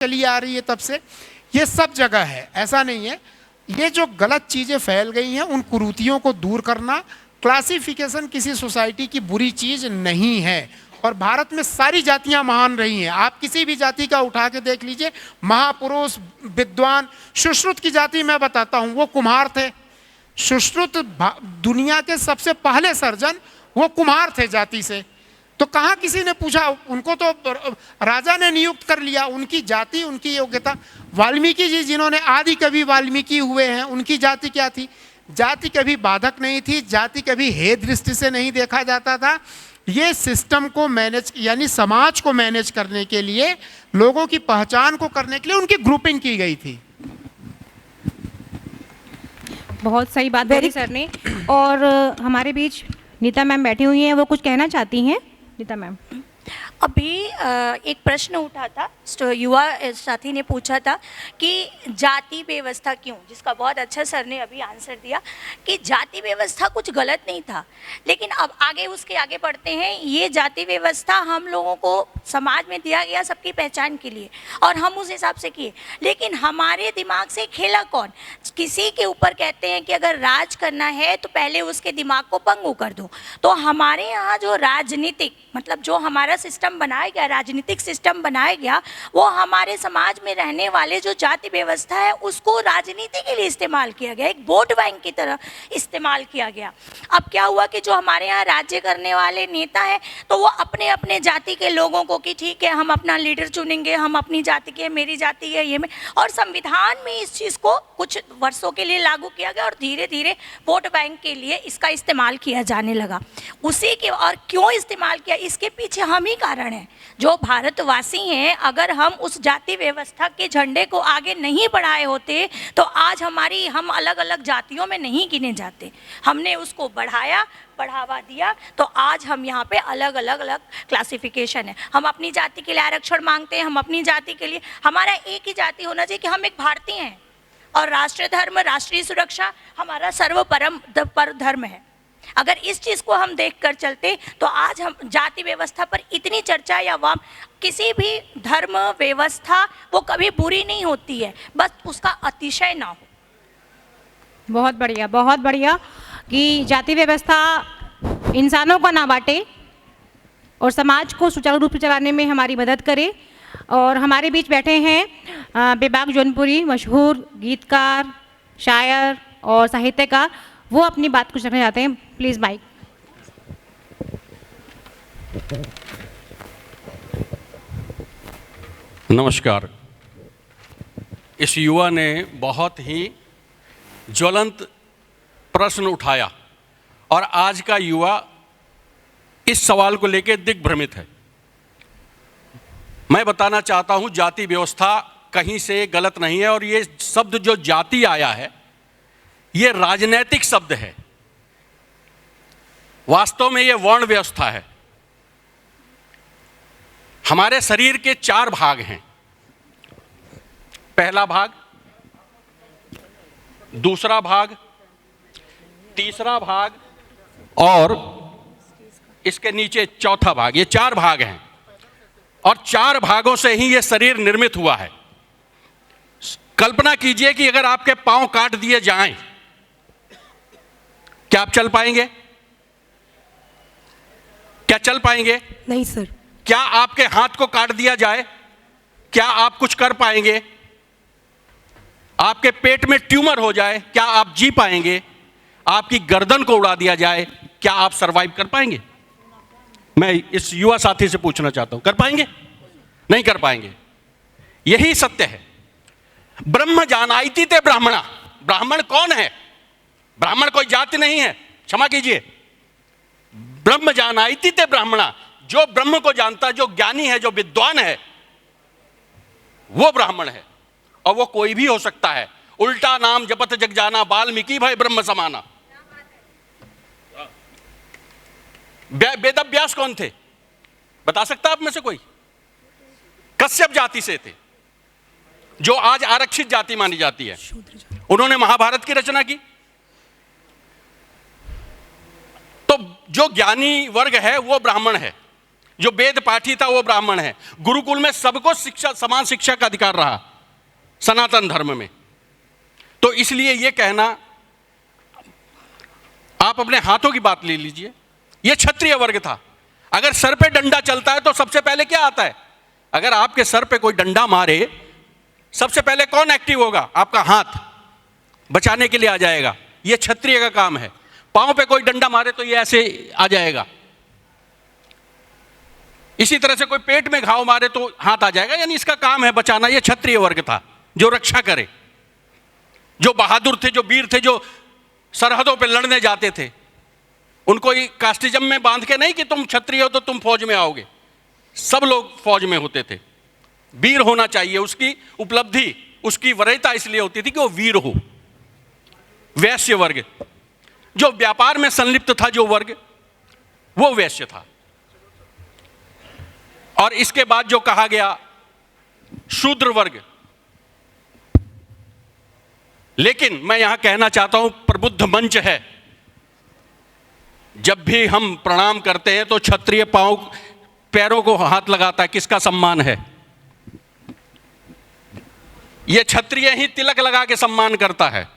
चली आ रही है तब से, ये सब जगह है, ऐसा नहीं है। ये जो गलत चीजें फैल गई हैं उन कुरीतियों को दूर करना, क्लासिफिकेशन किसी सोसाइटी की बुरी चीज नहीं है। और भारत में सारी जातियां महान रही हैं, आप किसी भी जाति का उठा के देख लीजिए, महापुरुष, विद्वान। सुश्रुत की जाति मैं बताता हूं, वो कुम्हार थे। सुश्रुत दुनिया के सबसे पहले सर्जन वो कुम्हार थे जाति से। तो कहाँ किसी ने पूछा, उनको तो राजा ने नियुक्त कर लिया, उनकी जाति, उनकी योग्यता। वाल्मीकि जी जिन्होंने आदि कवि वाल्मीकि हुए हैं, उनकी जाति क्या थी? जाति कभी बाधक नहीं थी, जाति कभी हे दृष्टि से नहीं देखा जाता था। ये सिस्टम को मैनेज, यानी समाज को मैनेज करने के लिए, लोगों की पहचान को करने के लिए उनकी ग्रुपिंग की गई थी। बहुत सही बात बोली सर ने। और हमारे बीच नीता मैम बैठी हुई हैं, वो कुछ कहना चाहती हैं। नीता मैम, अभी एक प्रश्न उठा था, युवा साथी ने पूछा था कि जाति व्यवस्था क्यों, जिसका बहुत अच्छा सर ने अभी आंसर दिया कि जाति व्यवस्था कुछ गलत नहीं था। लेकिन अब आगे उसके आगे बढ़ते हैं, ये जाति व्यवस्था हम लोगों को समाज में दिया गया सबकी पहचान के लिए, और हम उस हिसाब से किए। लेकिन हमारे दिमाग से खेला कौन? किसी के ऊपर कहते हैं कि अगर राज करना है तो पहले उसके दिमाग को पंगु कर दो। तो हमारे यहाँ जो राजनीतिक, मतलब जो हमारा सिस्टम बनाया गया, राजनीतिक सिस्टम बनाया गया, वो हमारे समाज में रहने वाले जो जाति व्यवस्था है उसको राजनीति के लिए इस्तेमाल किया गया, एक वोट बैंक की तरह इस्तेमाल किया गया। अब क्या हुआ कि जो हमारे यहाँ राज्य करने वाले नेता हैं, तो वो अपने अपने जाति के लोगों को कि ठीक है हम अपना लीडर चुनेंगे, हम अपनी जाति के, मेरी जाति है ये में, और संविधान में इस चीज़ को कुछ वर्षों के लिए लागू किया गया और धीरे धीरे वोट बैंक के लिए इसका इस्तेमाल किया जाने लगा। उसी के, और क्यों इस्तेमाल किया, इसके पीछे हम ही कारण है। जो भारतवासी हैं, अगर हम उस जाति व्यवस्था के झंडे को आगे नहीं बढ़ाए होते तो आज हम अलग अलग जातियों में नहीं गिने जाते। हमने उसको बढ़ाया, बढ़ावा दिया, तो आज हम यहाँ पे अलग अलग क्लासिफिकेशन है। हम अपनी जाति के लिए आरक्षण मांगते हैं, हम अपनी जाति के लिए, हमारा एक ही जाति होना चाहिए कि हम एक भारतीय हैं, और राष्ट्रीय धर्म, राष्ट्रीय सुरक्षा हमारा सर्वपरम धर्म है। अगर इस चीज़ को हम देखकर चलते तो आज हम जाति व्यवस्था पर इतनी चर्चा, या किसी भी धर्म व्यवस्था वो कभी बुरी नहीं होती है, बस उसका अतिशय ना हो। बहुत बढ़िया, बहुत बढ़िया कि जाति व्यवस्था इंसानों को ना बांटे और समाज को सुचारू रूप से चलाने में हमारी मदद करे। और हमारे बीच बैठे हैं बेबाक जौनपुरी, मशहूर गीतकार, शायर और साहित्यकार। वो अपनी बात कुछ रखना चाहते हैं, प्लीज़ माइक। नमस्कार। इस युवा ने बहुत ही ज्वलंत प्रश्न उठाया और आज का युवा इस सवाल को लेकर दिग्भ्रमित है। मैं बताना चाहता हूं, जाति व्यवस्था कहीं से गलत नहीं है, और ये शब्द जो जाति आया है ये राजनैतिक शब्द है। वास्तव में ये वर्ण व्यवस्था है। हमारे शरीर के 4 भाग हैं, पहला भाग, दूसरा भाग, तीसरा भाग और इसके नीचे चौथा भाग। ये 4 भाग हैं और 4 भागों से ही ये शरीर निर्मित हुआ है। कल्पना कीजिए कि अगर आपके पांव काट दिए जाएं, क्या आप चल पाएंगे? क्या चल पाएंगे? नहीं सर। क्या आपके हाथ को काट दिया जाए, क्या आप कुछ कर पाएंगे? आपके पेट में ट्यूमर हो जाए, क्या आप जी पाएंगे? आपकी गर्दन को उड़ा दिया जाए, क्या आप सरवाइव कर पाएंगे? मैं इस युवा साथी से पूछना चाहता हूं, कर पाएंगे? नहीं कर पाएंगे। यही सत्य है। ब्रह्म जानाइति ते ब्राह्मणा। ब्राह्मण कौन है? ब्राह्मण कोई जाति नहीं है, क्षमा कीजिए। ब्रह्म जानाइति ते ब्राह्मणा, जो ब्रह्म को जानता, जो ज्ञानी है, जो विद्वान है, वो ब्राह्मण है। और वो कोई भी हो सकता है। उल्टा नाम जपत जग जाना, वाल्मीकि भय ब्रह्म समाना। वेदव्यास कौन थे? बता सकता आप में से कोई? कश्यप जाति से थे, जो आज आरक्षित जाति मानी जाती है। उन्होंने महाभारत की रचना की। तो जो ज्ञानी वर्ग है वो ब्राह्मण है, जो वेद पाठी था वो ब्राह्मण है। गुरुकुल में सबको शिक्षा, समान शिक्षा का अधिकार रहा सनातन धर्म में। तो इसलिए ये कहना, आप अपने हाथों की बात ले लीजिए, ये क्षत्रिय वर्ग था। अगर सर पे डंडा चलता है तो सबसे पहले क्या आता है? अगर आपके सर पे कोई डंडा मारे, सबसे पहले कौन एक्टिव होगा? आपका हाथ बचाने के लिए आ जाएगा। ये क्षत्रिय का काम है। पांव पे कोई डंडा मारे तो ये ऐसे आ जाएगा। इसी तरह से कोई पेट में घाव मारे तो हाथ आ जाएगा, यानी इसका काम है बचाना। ये क्षत्रिय वर्ग था जो रक्षा करे, जो बहादुर थे, जो वीर थे, जो सरहदों पे लड़ने जाते थे। उनको ही कास्टिज्म में बांध के नहीं कि तुम क्षत्रिय हो तो तुम फौज में आओगे। सब लोग फौज में होते थे। वीर होना चाहिए। उसकी उपलब्धि, उसकी वरीयता इसलिए होती थी कि वो वीर हो। वैश्य वर्ग, जो व्यापार में संलिप्त था जो वर्ग, वो वैश्य था। और इसके बाद जो कहा गया शूद्र वर्ग। लेकिन मैं यहां कहना चाहता हूं, प्रबुद्ध मंच है, जब भी हम प्रणाम करते हैं तो क्षत्रिय पैरों को हाथ लगाता है। किसका सम्मान है? यह क्षत्रिय ही तिलक लगा के सम्मान करता है।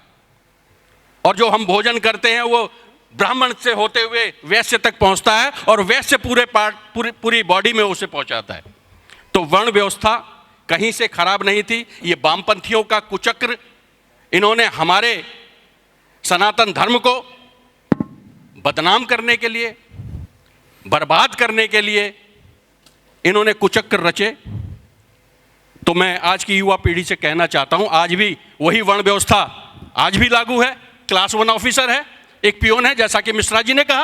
और जो हम भोजन करते हैं वो ब्राह्मण से होते हुए वैश्य तक पहुंचता है, और वैश्य पूरी बॉडी में उसे पहुंचाता है। तो वर्ण व्यवस्था कहीं से खराब नहीं थी। ये वामपंथियों का कुचक्र, इन्होंने हमारे सनातन धर्म को बदनाम करने के लिए, बर्बाद करने के लिए इन्होंने कुचक्र रचे। तो मैं आज की युवा पीढ़ी से कहना चाहता हूं, आज भी वही वर्ण व्यवस्था आज भी लागू है। क्लास 1 ऑफिसर है, एक पियोन है, जैसा कि मिश्रा जी ने कहा।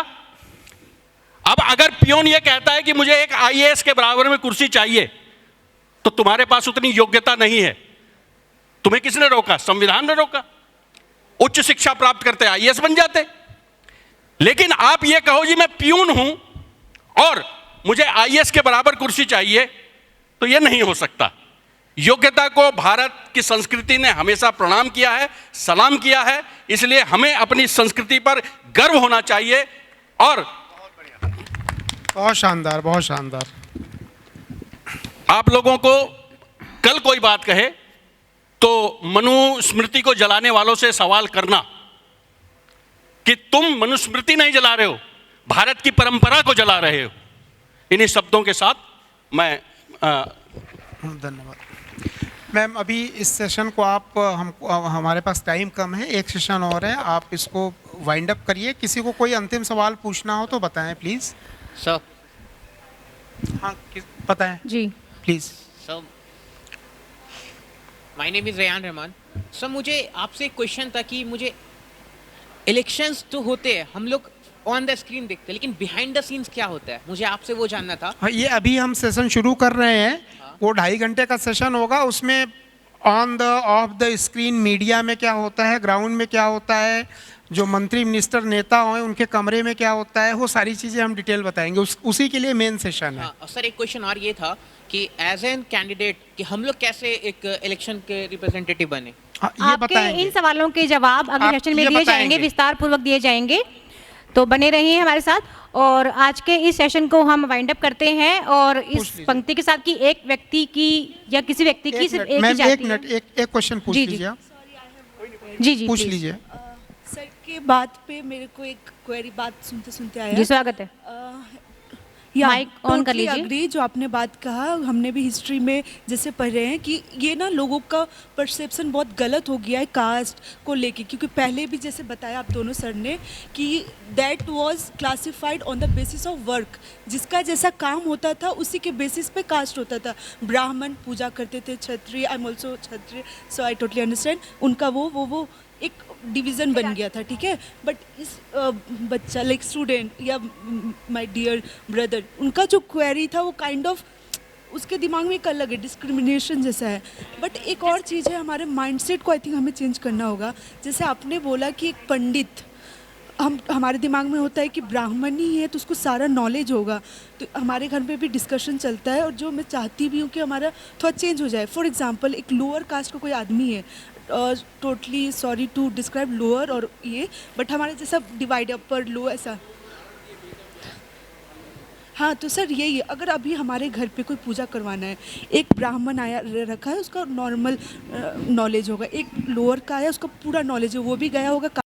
अब अगर पियोन ये कहता है कि मुझे एक आईएएस के बराबर में कुर्सी चाहिए, तो तुम्हारे पास उतनी योग्यता नहीं है। तुम्हें किसने रोका? संविधान ने रोका। उच्च शिक्षा प्राप्त करते आईएएस बन जाते। लेकिन आप ये कहो जी मैं पियून हूं और मुझे आईएएस के बराबर कुर्सी चाहिए, तो ये नहीं हो सकता। योग्यता को भारत की संस्कृति ने हमेशा प्रणाम किया है, सलाम किया है। इसलिए हमें अपनी संस्कृति पर गर्व होना चाहिए। और बहुत शानदार, बहुत शानदार। आप लोगों को कल कोई बात कहे तो मनुस्मृति को जलाने वालों से सवाल करना कि तुम मनुस्मृति नहीं जला रहे हो, भारत की परंपरा को जला रहे हो। इन्हीं शब्दों के साथ मैं धन्यवाद। मैम, अभी इस सेशन को आप हमारे पास टाइम कम है, एक सेशन और है, आप इसको वाइंड अप करिए। किसी को कोई अंतिम सवाल पूछना हो तो बताएं प्लीज। सर, हाँ बताएं जी please. Sir, my name is Rayan Rahman. Sir, मुझे आपसे एक क्वेश्चन था कि मुझे इलेक्शंस तो होते हैं, हम लोग ऑन द स्क्रीन देखते हैं, लेकिन बिहाइंड द सीन्स क्या होता है, मुझे आपसे वो जानना था। हाँ, ये अभी हम सेशन शुरू कर रहे हैं। वो 2.5 घंटे का सेशन होगा। उसमें on the of the screen media में क्या होता है, ग्राउंड में क्या होता है, जो मंत्री मिनिस्टर नेता हों उनके कमरे में क्या होता है, वो सारी चीज़ें हम डिटेल बताएंगे। उसी के लिए मेन सेशन है। हाँ, सर एक क्वेश्चन और ये था कि एज एन कैंडिडेट कि हम लोग कैसे एक इलेक्शन के रिप्रेजेंटेटिव बने। हाँ, ये आपके बताएंगे। इन सवालों के जवाब अगले आप सेशन में ये दिए बताएंगे। जाएंगे, विस्तार पूर्वक दिए जाएंगे। तो बने रहिए हमारे साथ। और आज के इस सेशन को हम वाइंड अप करते हैं और इस पंक्ति के साथ कि एक व्यक्ति की या किसी व्यक्ति की सिर्फ एक ही मैम, जाति एक मिनट, एक क्वेश्चन पूछ जी, जी। लीजिए आप। जी पूछ please। लीजिए। सर के बात पे मेरे को एक क्वेरी बात सुनते सुनते आया। जी स्वागत है। माइक ऑन कर लीजिए। अग्री जो आपने बात कहा, हमने भी हिस्ट्री में जैसे पढ़ रहे हैं कि ये ना लोगों का परसेप्शन बहुत गलत हो गया है कास्ट को लेके, क्योंकि पहले भी जैसे बताया आप दोनों सर ने कि that was classified on the basis of work, जिसका जैसा काम होता था उसी के बेसिस पे कास्ट होता था। ब्राह्मण पूजा करते थे, Kshatriya, I am also Kshatriya, so I totally understand, उनका वो एक डिवीज़न बन गया था, ठीक है। बट इस बच्चा लाइक स्टूडेंट या माय डियर ब्रदर, उनका जो क्वेरी था वो काइंड ऑफ उसके दिमाग में एक अलग है, डिस्क्रिमिनेशन जैसा है। बट एक और चीज़ है, हमारे माइंडसेट को आई थिंक हमें चेंज करना होगा। जैसे आपने बोला कि एक पंडित, हमारे दिमाग में होता है कि ब्राह्मण ही है तो उसको सारा नॉलेज होगा। तो हमारे घर में भी डिस्कशन चलता है, और जो मैं चाहती भी हूँ कि हमारा थोड़ा चेंज हो जाए। फॉर एग्जांपल, एक लोअर कास्ट का कोई आदमी है, totally sorry to describe lower और ये, बट हमारे जैसा डिवाइड अपर लो ऐसा, हाँ तो सर यही है, अगर अभी हमारे घर पे कोई पूजा करवाना है, एक ब्राह्मण आया रखा है, उसका नॉर्मल नॉलेज होगा, एक लोअर का आया उसका पूरा नॉलेज है, वो भी गया होगा